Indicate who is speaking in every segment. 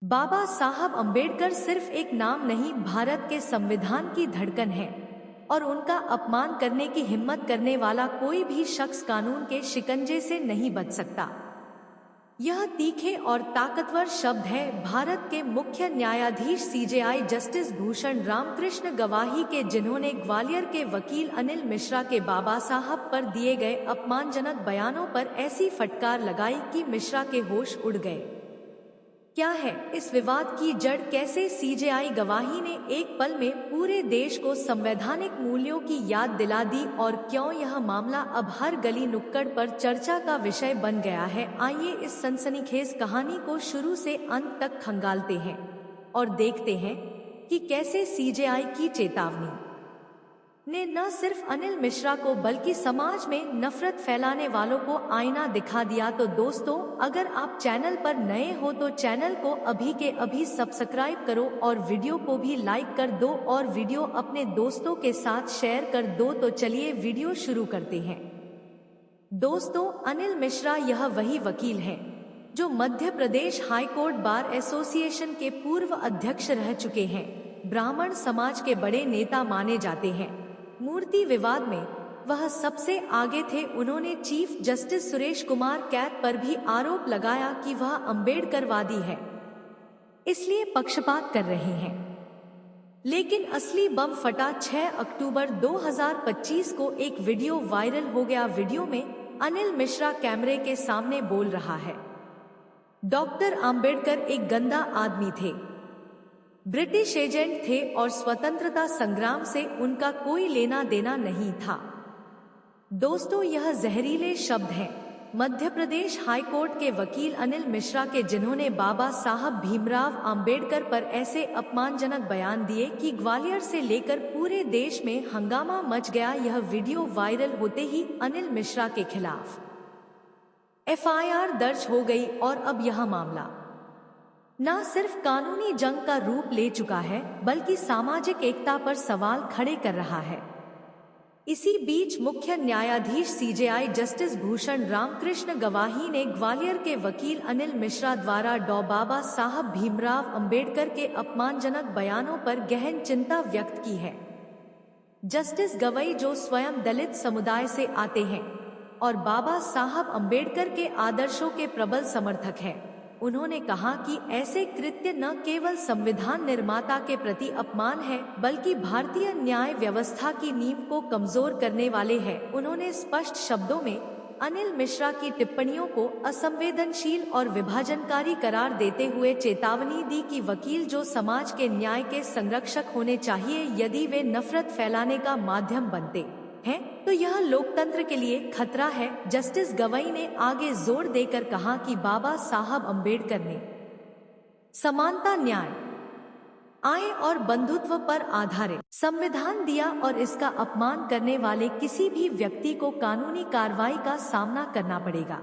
Speaker 1: बाबा साहब अम्बेडकर सिर्फ एक नाम नहीं, भारत के संविधान की धड़कन है और उनका अपमान करने की हिम्मत करने वाला कोई भी शख्स कानून के शिकंजे से नहीं बच सकता। यह तीखे और ताकतवर शब्द है भारत के मुख्य न्यायाधीश सीजेआई जस्टिस भूषण रामकृष्ण गवाही के, जिन्होंने ग्वालियर के वकील अनिल मिश्रा के बाबा साहब पर दिए गए अपमानजनक बयानों पर ऐसी फटकार लगाई कि मिश्रा के होश उड़ गए। क्या है इस विवाद की जड़? कैसे सीजेआई गवाही ने एक पल में पूरे देश को संवैधानिक मूल्यों की याद दिला दी और क्यों यह मामला अब हर गली नुक्कड़ पर चर्चा का विषय बन गया है? आइए इस सनसनीखेज कहानी को शुरू से अंत तक खंगालते हैं और देखते हैं कि कैसे सीजेआई की चेतावनी ने न सिर्फ अनिल मिश्रा को बल्कि समाज में नफरत फैलाने वालों को आईना दिखा दिया। तो दोस्तों, अगर आप चैनल पर नए हो तो चैनल को अभी के अभी सब्सक्राइब करो और वीडियो को भी लाइक कर दो और वीडियो अपने दोस्तों के साथ शेयर कर दो। तो चलिए वीडियो शुरू करते हैं। दोस्तों, अनिल मिश्रा यह वही वकील है जो Madhya Pradesh high court bar association के पूर्व अध्यक्ष रह चुके हैं, ब्राह्मण समाज के बड़े नेता माने जाते हैं। मूर्ति विवाद में वह सबसे आगे थे। उन्होंने चीफ जस्टिस सुरेश कुमार कैत पर भी आरोप लगाया कि वह अम्बेडकरवादी है, इसलिए पक्षपात कर रहे हैं। लेकिन असली बम फटा 6 अक्टूबर 2025 को एक वीडियो वायरल हो गया। वीडियो में अनिल मिश्रा कैमरे के सामने बोल रहा है, डॉक्टर अंबेडकर एक गंदा आदमी थे, ब्रिटिश एजेंट थे और स्वतंत्रता संग्राम से उनका कोई लेना देना नहीं था। दोस्तों, यह जहरीले शब्द हैं मध्य प्रदेश हाईकोर्ट के वकील अनिल मिश्रा के, जिन्होंने बाबा साहब भीमराव अंबेडकर पर ऐसे अपमानजनक बयान दिए कि ग्वालियर से लेकर पूरे देश में हंगामा मच गया। यह वीडियो वायरल होते ही अनिल मिश्रा के खिलाफ एफआईआर दर्ज हो गई और अब यह मामला न सिर्फ कानूनी जंग का रूप ले चुका है बल्कि सामाजिक एकता पर सवाल खड़े कर रहा है। इसी बीच मुख्य न्यायाधीश सीजेआई जस्टिस भूषण रामकृष्ण गवाही ने ग्वालियर के वकील अनिल मिश्रा द्वारा बाबा साहब भीमराव अंबेडकर के अपमानजनक बयानों पर गहन चिंता व्यक्त की है। जस्टिस गवई, जो स्वयं दलित समुदाय से आते हैं और बाबा साहब अंबेडकर के आदर्शों के प्रबल समर्थक हैं, उन्होंने कहा कि ऐसे कृत्य न केवल संविधान निर्माता के प्रति अपमान है बल्कि भारतीय न्याय व्यवस्था की नींव को कमजोर करने वाले हैं। उन्होंने स्पष्ट शब्दों में अनिल मिश्रा की टिप्पणियों को असंवेदनशील और विभाजनकारी करार देते हुए चेतावनी दी कि वकील जो समाज के न्याय के संरक्षक होने चाहिए, यदि वे नफरत फैलाने का माध्यम बनते हैं तो यह लोकतंत्र के लिए खतरा है। जस्टिस गवई ने आगे जोर देकर कहा कि बाबा साहब अम्बेडकर ने समानता, न्याय, आय और बंधुत्व पर आधारित संविधान दिया और इसका अपमान करने वाले किसी भी व्यक्ति को कानूनी कार्रवाई का सामना करना पड़ेगा।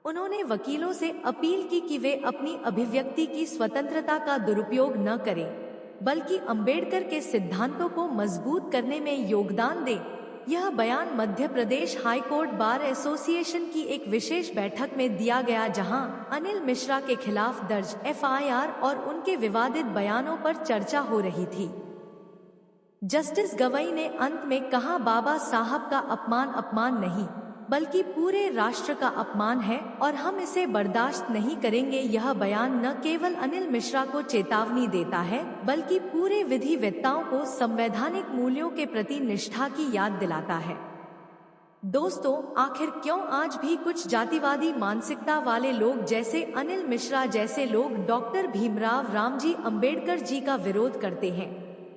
Speaker 1: उन्होंने वकीलों से अपील की कि वे अपनी अभिव्यक्ति की स्वतंत्रता का दुरुपयोग न करें बल्कि अंबेडकर के सिद्धांतों को मजबूत करने में योगदान दें। यह बयान Madhya Pradesh high court bar association की एक विशेष बैठक में दिया गया, जहां अनिल मिश्रा के खिलाफ दर्ज एफआईआर और उनके विवादित बयानों पर चर्चा हो रही थी। जस्टिस गवई ने अंत में कहा, बाबा साहब का अपमान नहीं बल्कि पूरे राष्ट्र का अपमान है और हम इसे बर्दाश्त नहीं करेंगे। यह बयान न केवल अनिल मिश्रा को चेतावनी देता है बल्कि पूरे विधिवेत्ताओं को संवैधानिक मूल्यों के प्रति निष्ठा की याद दिलाता है। दोस्तों, आखिर क्यों आज भी कुछ जातिवादी मानसिकता वाले लोग जैसे अनिल मिश्रा जैसे लोग डॉक्टर भीमराव रामजी अंबेडकर जी का विरोध करते हैं?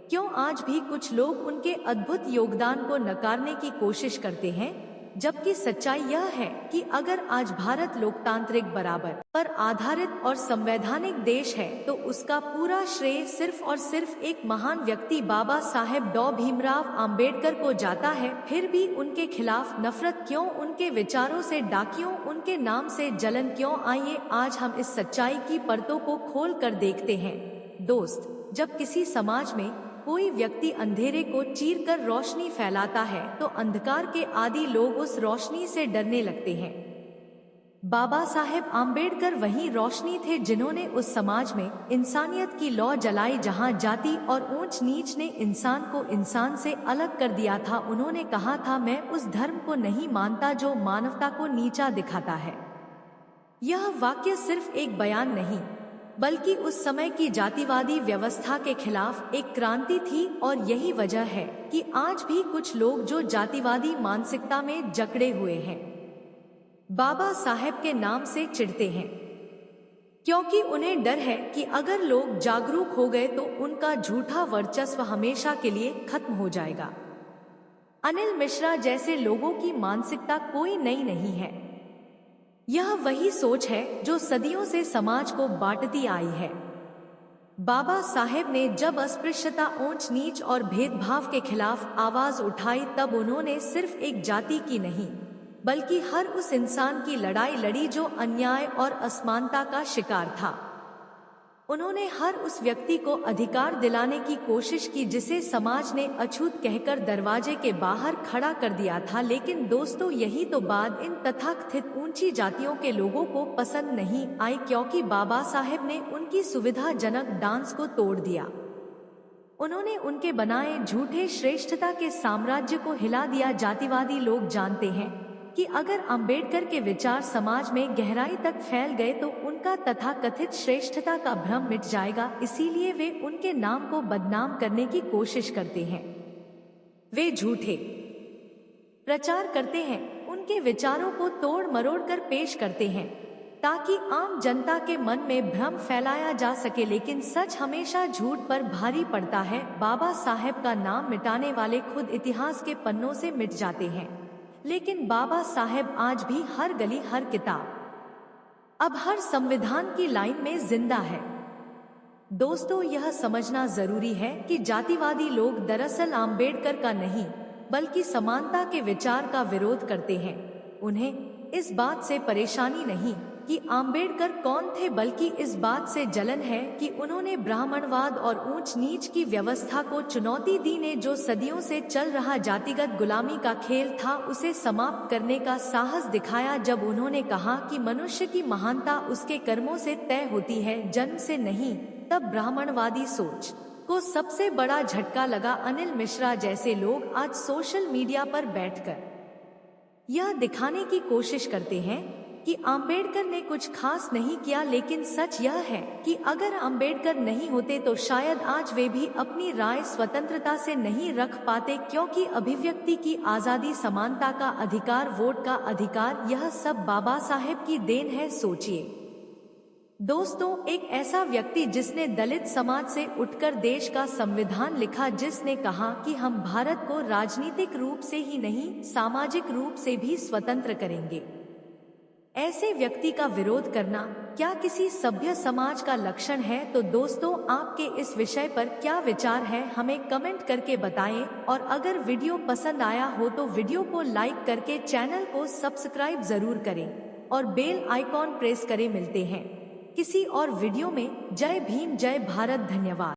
Speaker 1: क्यों आज भी कुछ लोग उनके अद्भुत योगदान को नकारने की कोशिश करते हैं? जबकि सच्चाई यह है कि अगर आज भारत लोकतांत्रिक, बराबर पर आधारित और संवैधानिक देश है तो उसका पूरा श्रेय सिर्फ और सिर्फ एक महान व्यक्ति बाबा साहेब भीमराव अंबेडकर को जाता है। फिर भी उनके खिलाफ नफरत क्यों? उनके विचारों से डर क्यों? उनके नाम से जलन क्यों? आइए आज हम इस सच्चाई की परतों को खोल कर देखते हैं। दोस्त, जब किसी समाज में कोई व्यक्ति अंधेरे को चीरकर रोशनी फैलाता है तो अंधकार के आदि लोग उस रोशनी से डरने लगते हैं। बाबा साहेब आम्बेडकर वही रोशनी थे जिन्होंने उस समाज में इंसानियत की लौ जलाई जहां जाति और ऊंच नीच ने इंसान को इंसान से अलग कर दिया था। उन्होंने कहा था, मैं उस धर्म को नहीं मानता जो मानवता को नीचा दिखाता है। यह वाक्य सिर्फ एक बयान नहीं, बल्कि उस समय की जातिवादी व्यवस्था के खिलाफ एक क्रांति थी। और यही वजह है कि आज भी कुछ लोग जो जातिवादी मानसिकता में जकड़े हुए हैं, बाबा साहेब के नाम से चिढ़ते हैं, क्योंकि उन्हें डर है कि अगर लोग जागरूक हो गए तो उनका झूठा वर्चस्व हमेशा के लिए खत्म हो जाएगा। अनिल मिश्रा जैसे लोगों की मानसिकता कोई नई नहीं है। यह वही सोच है जो सदियों से समाज को बांटती आई है। बाबा साहेब ने जब अस्पृश्यता, ऊंच नीच और भेदभाव के खिलाफ आवाज उठाई, तब उन्होंने सिर्फ एक जाति की नहीं, बल्कि हर उस इंसान की लड़ाई लड़ी जो अन्याय और असमानता का शिकार था। उन्होंने हर उस व्यक्ति को अधिकार दिलाने की कोशिश की जिसे समाज ने अछूत कहकर दरवाजे के बाहर खड़ा कर दिया था। लेकिन दोस्तों, यही तो बात इन तथाकथित ऊंची जातियों के लोगों को पसंद नहीं आई, क्योंकि बाबा साहेब ने उनकी सुविधाजनक डांस को तोड़ दिया। उन्होंने उनके बनाए झूठे श्रेष्ठता के साम्राज्य को हिला दिया। जातिवादी लोग जानते हैं कि अगर अंबेडकर के विचार समाज में गहराई तक फैल गए तो उनका तथाकथित श्रेष्ठता का भ्रम मिट जाएगा। इसीलिए वे उनके नाम को बदनाम करने की कोशिश करते हैं। वे झूठे प्रचार करते हैं, उनके विचारों को तोड़ मरोड़ कर पेश करते हैं ताकि आम जनता के मन में भ्रम फैलाया जा सके। लेकिन सच हमेशा झूठ पर भारी पड़ता है। बाबा साहेब का नाम मिटाने वाले खुद इतिहास के पन्नों से मिट जाते हैं, लेकिन बाबा साहेब आज भी हर गली, हर किताब, अब हर संविधान की लाइन में जिंदा है। दोस्तों, यह समझना जरूरी है कि जातिवादी लोग दरअसल आम्बेडकर का नहीं, बल्कि समानता के विचार का विरोध करते हैं। उन्हें इस बात से परेशानी नहीं कि आम्बेडकर कौन थे, बल्कि इस बात से जलन है कि उन्होंने ब्राह्मणवाद और ऊंच नीच की व्यवस्था को चुनौती दी ने जो सदियों से चल रहा जातिगत गुलामी का खेल था उसे समाप्त करने का साहस दिखाया। जब उन्होंने कहा कि मनुष्य की महानता उसके कर्मों से तय होती है, जन्म से नहीं, तब ब्राह्मणवादी सोच को सबसे बड़ा झटका लगा। अनिल मिश्रा जैसे लोग आज सोशल मीडिया पर बैठकर यह दिखाने की कोशिश करते हैं कि आम्बेडकर ने कुछ खास नहीं किया, लेकिन सच यह है कि अगर आम्बेडकर नहीं होते तो शायद आज वे भी अपनी राय स्वतंत्रता से नहीं रख पाते, क्योंकि अभिव्यक्ति की आजादी, समानता का अधिकार, वोट का अधिकार, यह सब बाबा साहेब की देन है। सोचिए दोस्तों, एक ऐसा व्यक्ति जिसने दलित समाज से उठकर देश का संविधान लिखा, जिसने कहा कि हम भारत को राजनीतिक रूप से ही नहीं, सामाजिक रूप से भी स्वतंत्र करेंगे। ऐसे व्यक्ति का विरोध करना क्या किसी सभ्य समाज का लक्षण है? तो दोस्तों, आपके इस विषय पर क्या विचार है, हमें कमेंट करके बताएं। और अगर वीडियो पसंद आया हो तो वीडियो को लाइक करके चैनल को सब्सक्राइब जरूर करें और बेल आइकॉन प्रेस करें। मिलते हैं किसी और वीडियो में। जय भीम, जय भारत, धन्यवाद।